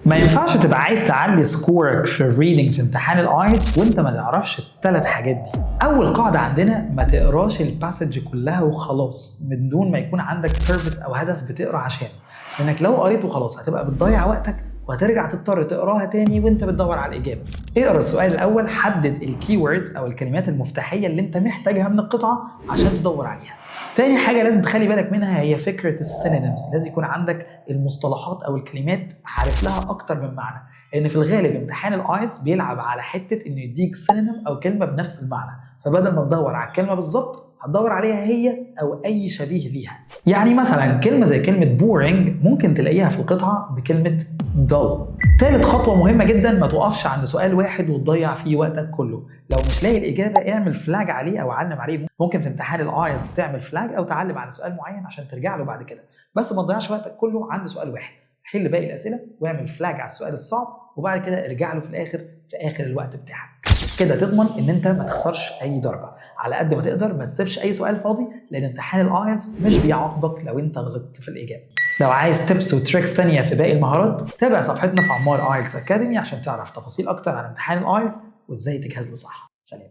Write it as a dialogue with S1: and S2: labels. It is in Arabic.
S1: ما ينفعش تبقى عايز تعلي سكورك في الريدنج في امتحان الايلتس وانت ما تعرفش الثلاث حاجات دي. اول قاعده عندنا: ما تقراش الباسج كلها وخلاص من دون ما يكون عندك بيربس او هدف بتقرا عشانه، لانك لو قريت وخلاص هتبقى بتضيع وقتك وهترجع تضطر تقراها تاني وانت بتدور على الاجابه. اقرا السؤال الاول، حدد الكيوردز او الكلمات المفتاحيه اللي انت محتاجها من القطعه عشان تدور عليها. تاني حاجه لازم تخلي بالك منها هي فكره السينونيمز، لازم يكون عندك المصطلحات او الكلمات عارف لها اكتر من معنى، لان في الغالب امتحان الايلتس بيلعب على حته انه يديك سينونيم او كلمه بنفس المعنى، فبدل ما تدور على الكلمه بالظبط هتدور عليها هي او اي شبيه ليها. يعني مثلا كلمه زي كلمه boring ممكن تلاقيها في القطعه بكلمه dull. ثالث خطوه مهمه جدا: ما توقفش عند سؤال واحد وتضيع فيه وقتك كله. لو مش لاقي الاجابه اعمل فلاج عليه او علم عليه. ممكن في امتحان الايلتس تعمل فلاج او تعلم على سؤال معين عشان ترجع له بعد كده، بس ما تضيعش وقتك كله عند سؤال واحد. حل باقي الاسئله واعمل فلاج على السؤال الصعب وبعد كده ارجع له في اخر الوقت بتاعك. كده تضمن ان انت ما تخسرش اي درجه. على قد ما تقدر ما تسيبش اي سؤال فاضي، لان امتحان الايلتس مش بيعاقبك لو انت غلطت في الاجابه. لو عايز تيبس وتريكس ثانيه في باقي المهارات تابع صفحتنا في عمار ايلتس اكاديمي عشان تعرف تفاصيل اكتر عن امتحان الايلتس وازاي تجهز له صح. سلام.